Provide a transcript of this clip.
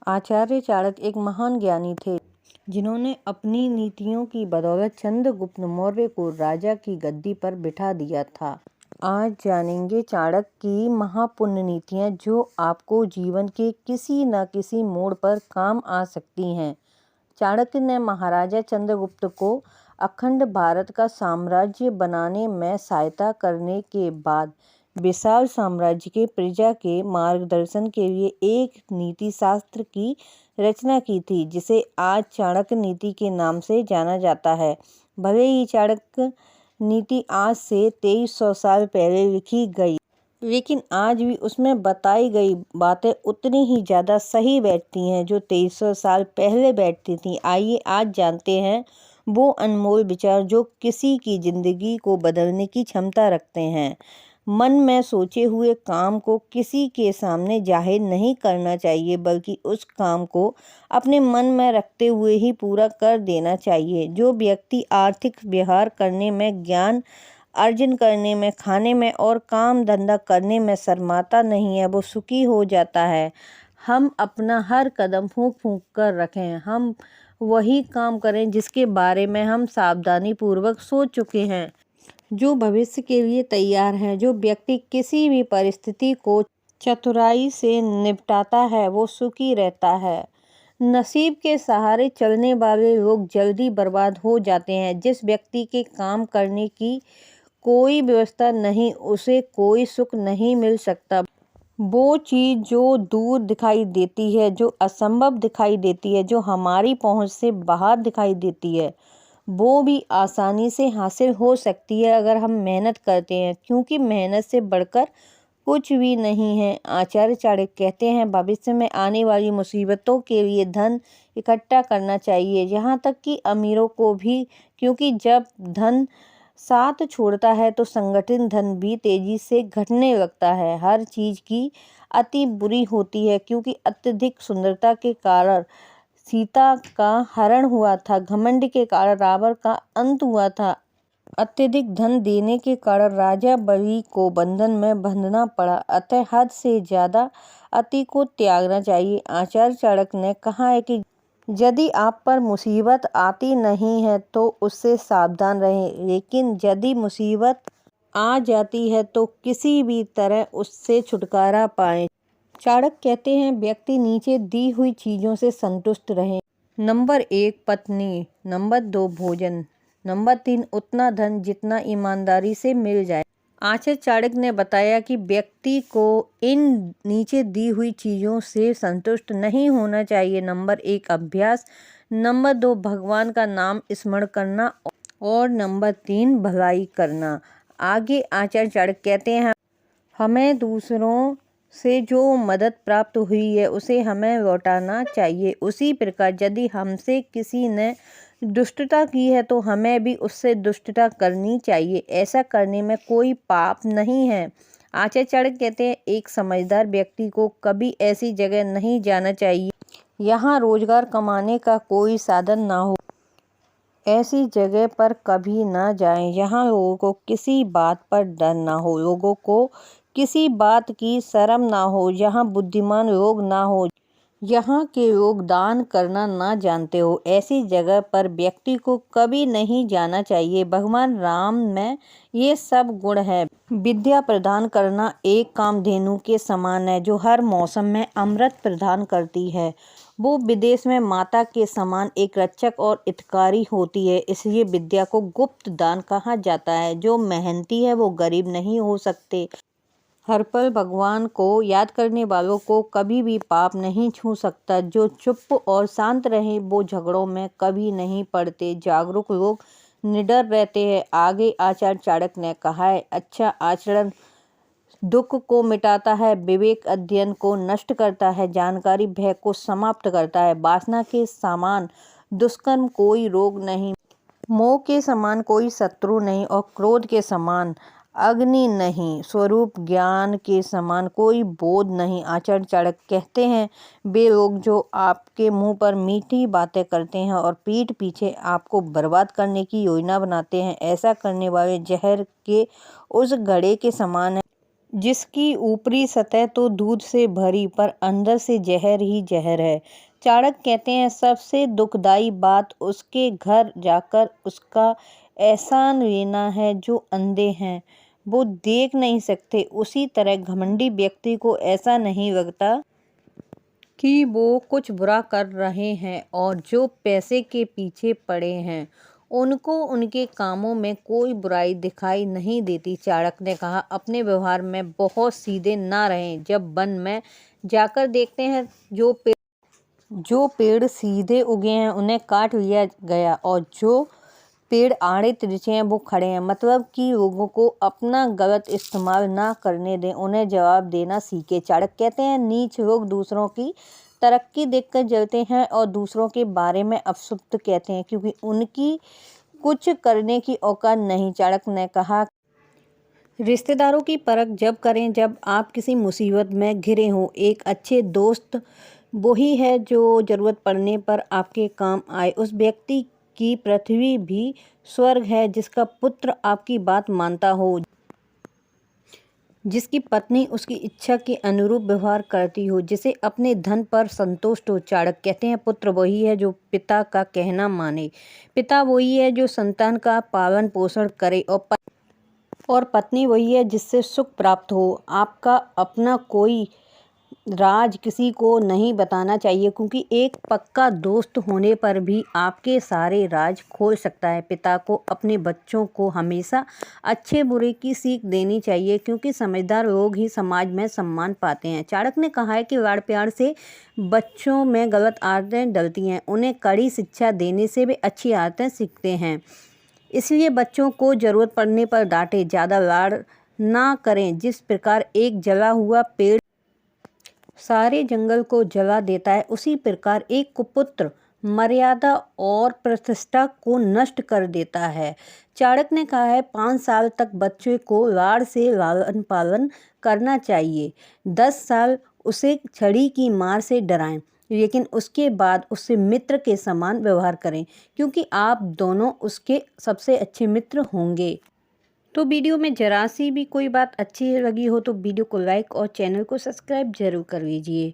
आचार्य चाणक्य एक महान ज्ञानी थे जिन्होंने अपनी नीतियों की बदौलत चंद्रगुप्त मौर्य को राजा की गद्दी पर बिठा दिया था। आज जानेंगे चाणक्य की महापुण्य नीतियाँ जो आपको जीवन के किसी न किसी मोड़ पर काम आ सकती हैं। चाणक्य ने महाराजा चंद्रगुप्त को अखंड भारत का साम्राज्य बनाने में सहायता करने के बाद विशाल साम्राज्य के प्रजा के मार्गदर्शन के लिए एक नीति शास्त्र की रचना की थी, जिसे आज चाणक्य नीति के नाम से जाना जाता है। भले ही चाणक्य नीति आज से 2300 साल पहले लिखी गई, लेकिन आज भी उसमें बताई गई बातें उतनी ही ज़्यादा सही बैठती हैं जो 2300 साल पहले बैठती थीं। आइए आज जानते हैं वो अनमोल विचार जो किसी की जिंदगी को बदलने की क्षमता रखते हैं। मन में सोचे हुए काम को किसी के सामने जाहिर नहीं करना चाहिए, बल्कि उस काम को अपने मन में रखते हुए ही पूरा कर देना चाहिए। जो व्यक्ति आर्थिक व्यवहार करने में, ज्ञान अर्जन करने में, खाने में और काम धंधा करने में शर्माता नहीं है, वो सुखी हो जाता है। हम अपना हर कदम फूंक फूंक कर रखें। हम वही काम करें जिसके बारे में हम सावधानी पूर्वक सोच चुके हैं, जो भविष्य के लिए तैयार हैं। जो व्यक्ति किसी भी परिस्थिति को चतुराई से निपटाता है वो सुखी रहता है। नसीब के सहारे चलने वाले लोग जल्दी बर्बाद हो जाते हैं। जिस व्यक्ति के काम करने की कोई व्यवस्था नहीं, उसे कोई सुख नहीं मिल सकता। वो चीज़ जो दूर दिखाई देती है, जो असंभव दिखाई देती है, जो हमारी पहुंच से बाहर दिखाई देती है, वो भी आसानी से हासिल हो सकती है अगर हम मेहनत करते हैं, क्योंकि मेहनत से बढ़कर कुछ भी नहीं है। आचार्य चाणक्य कहते हैं, भविष्य में आने वाली मुसीबतों के लिए धन इकट्ठा करना चाहिए, यहाँ तक कि अमीरों को भी, क्योंकि जब धन साथ छोड़ता है तो संगठित धन भी तेजी से घटने लगता है। हर चीज़ की अति बुरी होती है, क्योंकि अत्यधिक सुंदरता के कारण सीता का हरण हुआ था, घमंड के कारण रावण का अंत हुआ था, अत्यधिक धन देने के कारण राजा बलि को बंधन में बंधना पड़ा। अतः हद से ज्यादा अति को त्यागना चाहिए। आचार्य चाणक्य ने कहा है कि यदि आप पर मुसीबत आती नहीं है तो उससे सावधान रहें, लेकिन यदि मुसीबत आ जाती है तो किसी भी तरह उससे छुटकारा पाएं। चाणक्य कहते हैं, व्यक्ति नीचे दी हुई चीज़ों से संतुष्ट रहें। नंबर 1 पत्नी, नंबर 2 भोजन, नंबर 3 उतना धन जितना ईमानदारी से मिल जाए। आचार्य चाणक्य ने बताया कि व्यक्ति को इन नीचे दी हुई चीज़ों से संतुष्ट नहीं होना चाहिए। नंबर 1 अभ्यास, नंबर 2 भगवान का नाम स्मरण करना और नंबर 3 भलाई करना। आगे आचार्य चाणक्य कहते हैं, हमें दूसरों से जो मदद प्राप्त हुई है उसे हमें लौटाना चाहिए। उसी प्रकार यदि हमसे किसी ने दुष्टता की है तो हमें भी उससे दुष्टता करनी चाहिए। ऐसा करने में कोई पाप नहीं है। आचार्य चाणक्य कहते हैं, एक समझदार व्यक्ति को कभी ऐसी जगह नहीं जाना चाहिए यहाँ रोजगार कमाने का कोई साधन ना हो। ऐसी जगह पर कभी ना जाएं यहाँ लोगों को किसी बात पर डर ना हो, लोगों को किसी बात की शर्म ना हो, जहाँ बुद्धिमान लोग ना हो, यहाँ के लोग दान करना ना जानते हो। ऐसी जगह पर व्यक्ति को कभी नहीं जाना चाहिए। भगवान राम में ये सब गुण है। विद्या प्रदान करना एक कामधेनु के समान है जो हर मौसम में अमृत प्रदान करती है। वो विदेश में माता के समान एक रक्षक और हितकारी होती है। इसलिए विद्या को गुप्त दान कहा जाता है। जो मेहनती है वो गरीब नहीं हो सकते। हर पल भगवान को याद करने वालों को कभी भी पाप नहीं छू सकता। जो चुप और शांत रहे वो झगड़ों में कभी नहीं पड़ते। जागरूक लोग निडर रहते हैं। आगे आचार्य चाणक्य ने कहा है, अच्छा आचरण दुख को मिटाता है, विवेक अध्ययन को नष्ट करता है, जानकारी भय को समाप्त करता है, वासना के समान दुष्कर्म कोई रोग नहीं, मोह के समान कोई शत्रु नहीं और क्रोध के समान अग्नि नहीं, स्वरूप ज्ञान के समान कोई बोध नहीं। आचार्य चाणक्य कहते हैं, वे लोग जो आपके मुंह पर मीठी बातें करते हैं और पीठ पीछे आपको बर्बाद करने की योजना बनाते हैं, ऐसा करने वाले जहर के उस घड़े के समान है जिसकी ऊपरी सतह तो दूध से भरी पर अंदर से जहर ही जहर है। चाणक्य कहते हैं सबसे दुखदाई बात उसके घर जाकर उसका एहसान लेना है। जो अंधे हैं वो देख नहीं सकते, उसी तरह घमंडी व्यक्ति को ऐसा नहीं लगता कि वो कुछ बुरा कर रहे हैं, और जो पैसे के पीछे पड़े हैं उनको उनके कामों में कोई बुराई दिखाई नहीं देती। चाणक्य ने कहा अपने व्यवहार में बहुत सीधे ना रहें। जब वन में जाकर देखते हैं जो पेड़ सीधे उगे हैं उन्हें काट लिया गया, और जो पेड़ आड़े तिरछे हैं वो खड़े हैं। मतलब कि लोगों को अपना गलत इस्तेमाल ना करने दें, उन्हें जवाब देना सीखे। चाणक्य कहते हैं नीच लोग दूसरों की तरक्की देखकर जलते हैं और दूसरों के बारे में अपशब्द कहते हैं क्योंकि उनकी कुछ करने की औकात नहीं। चाणक्य ने कहा रिश्तेदारों की परख जब करें जब आप किसी मुसीबत में घिरे हों। एक अच्छे दोस्त वही है जो ज़रूरत पड़ने पर आपके काम आए। उस व्यक्ति की पृथ्वी भी स्वर्ग है जिसका पुत्र आपकी बात मानता हो, जिसकी पत्नी उसकी इच्छा के अनुरूप व्यवहार करती हो, जिसे अपने धन पर संतुष्ट हो। चाणक्य कहते हैं पुत्र वही है जो पिता का कहना माने, पिता वही है जो संतान का पालन पोषण करे, और पत्नी वही है जिससे सुख प्राप्त हो। आपका अपना कोई राज किसी को नहीं बताना चाहिए क्योंकि एक पक्का दोस्त होने पर भी आपके सारे राज खोल सकता है। पिता को अपने बच्चों को हमेशा अच्छे बुरे की सीख देनी चाहिए क्योंकि समझदार लोग ही समाज में सम्मान पाते हैं। चाणक्य ने कहा है कि लाड़ प्यार से बच्चों में गलत आदतें डलती हैं, उन्हें कड़ी शिक्षा देने से वे अच्छी आदतें सीखते हैं। इसलिए बच्चों को ज़रूरत पड़ने पर डांटें, ज़्यादा लाड़ ना करें। जिस प्रकार एक जला हुआ पेड़ सारे जंगल को जला देता है, उसी प्रकार एक कुपुत्र मर्यादा और प्रतिष्ठा को नष्ट कर देता है। चाणक्य ने कहा है 5 साल तक बच्चे को लाड़ से लालन पालन करना चाहिए। 10 साल उसे छड़ी की मार से डराएं, लेकिन उसके बाद उससे मित्र के समान व्यवहार करें क्योंकि आप दोनों उसके सबसे अच्छे मित्र होंगे। तो वीडियो में जरा सी भी कोई बात अच्छी लगी हो तो वीडियो को लाइक और चैनल को सब्सक्राइब जरूर कर लीजिए।